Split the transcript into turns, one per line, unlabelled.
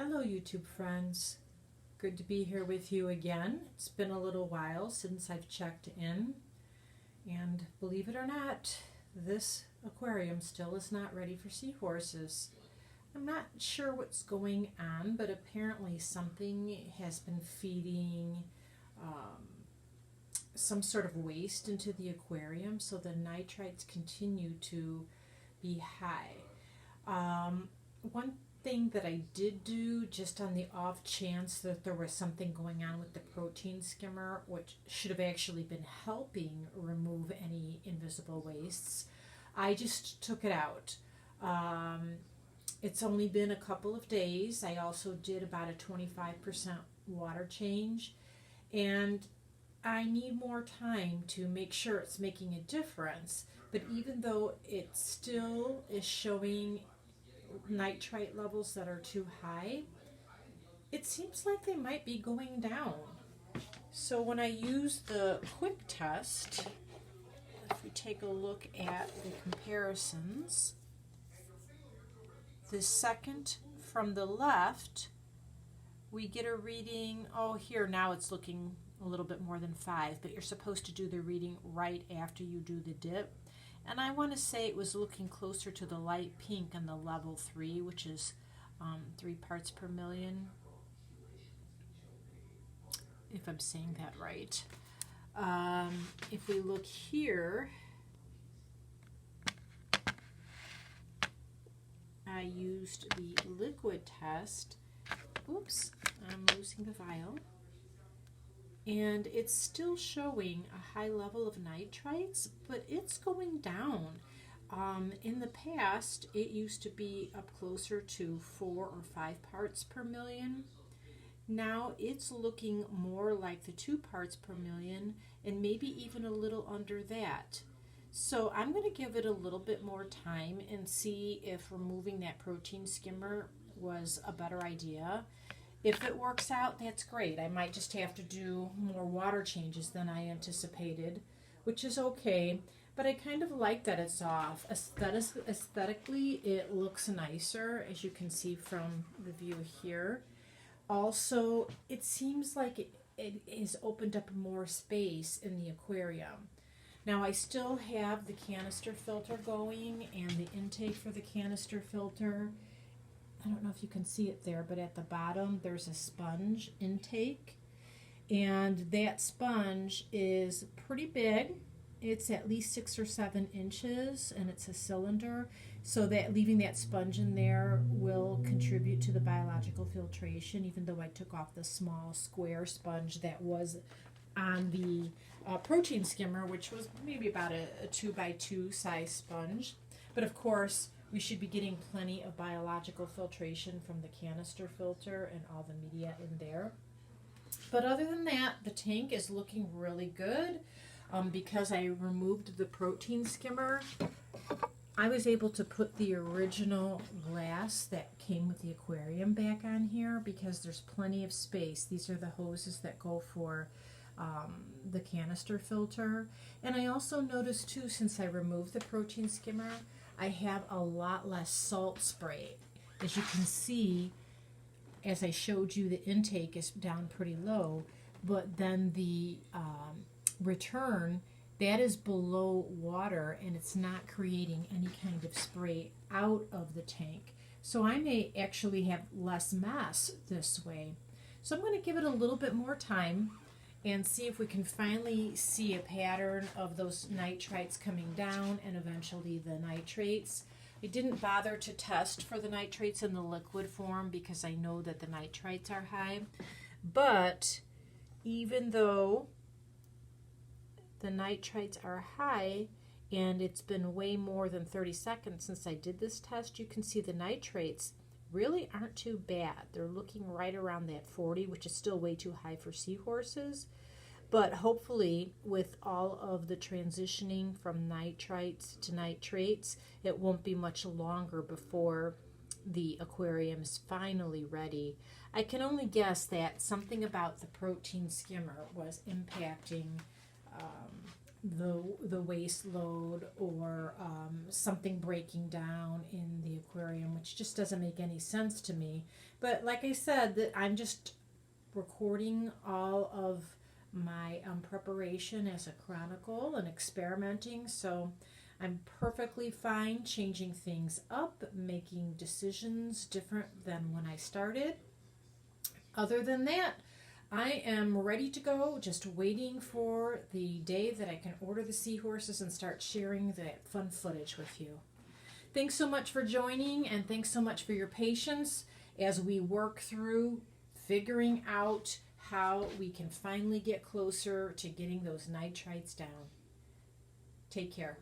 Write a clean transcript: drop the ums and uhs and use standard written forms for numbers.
Hello YouTube friends, good to be here with you again. It's been a little while since I've checked in, and believe it or not, this aquarium still is not ready for seahorses. I'm not sure what's going on, but apparently something has been feeding some sort of waste into the aquarium, so the nitrites continue to be high. One thing that I did do, just on the off chance that there was something going on with the protein skimmer, which should have actually been helping remove any invisible wastes, I just took it out. It's only been a couple of days. I also did about a 25% water change, and I need more time to make sure it's making a difference. But even though it still is showing nitrite levels that are too high, it seems like they might be going down. So when I use the quick test, if we take a look at the comparisons, the second from the left, we get a reading, here now it's looking a little bit more than 5, but you're supposed to do the reading right after you do the dip. And I want to say it was looking closer to the light pink on the level 3, which is 3 parts per million, if I'm saying that right. If we look here, I used the liquid test. Oops, I'm losing the vial. And it's still showing a high level of nitrites, but it's going down. In the past, it used to be up closer to 4 or 5 parts per million. Now it's looking more like the 2 parts per million, and maybe even a little under that. So I'm going to give it a little bit more time and see if removing that protein skimmer was a better idea. If it works out, that's great. I might just have to do more water changes than I anticipated, which is okay. But I kind of like that it's off. Aesthetically, it looks nicer, as you can see from the view here. Also, it seems like it has opened up more space in the aquarium. Now, I still have the canister filter going and the intake for the canister filter. I don't know if you can see it there, but at the bottom there's a sponge intake, and that sponge is pretty big. It's at least 6 or 7 inches, and it's a cylinder, so that leaving that sponge in there will contribute to the biological filtration, even though I took off the small square sponge that was on the protein skimmer, which was maybe about a 2x2 size sponge. But of course, we should be getting plenty of biological filtration from the canister filter and all the media in there. But other than that, the tank is looking really good. Because I removed the protein skimmer, I was able to put the original glass that came with the aquarium back on here because there's plenty of space. These are the hoses that go for the canister filter. And I also noticed too, since I removed the protein skimmer, I have a lot less salt spray. As you can see, as I showed you, the intake is down pretty low, but then the return, that is below water, and it's not creating any kind of spray out of the tank. So I may actually have less mess this way. So I'm going to give it a little bit more time and see if we can finally see a pattern of those nitrites coming down and eventually the nitrates. I didn't bother to test for the nitrates in the liquid form because I know that the nitrites are high. But even though the nitrites are high and it's been way more than 30 seconds since I did this test, you can see the nitrates really aren't too bad. They're looking right around that 40, which is still way too high for seahorses. But hopefully, with all of the transitioning from nitrites to nitrates, it won't be much longer before the aquarium is finally ready. I can only guess that something about the protein skimmer was impacting the waste load or something breaking down in the aquarium, which just doesn't make any sense to me. But like I said, that I'm just recording all of my preparation as a chronicle and experimenting, so I'm perfectly fine changing things up, making decisions different than when I started. Other than that, I am ready to go, just waiting for the day that I can order the seahorses and start sharing that fun footage with you. Thanks so much for joining, and thanks so much for your patience as we work through figuring out how we can finally get closer to getting those nitrites down. Take care.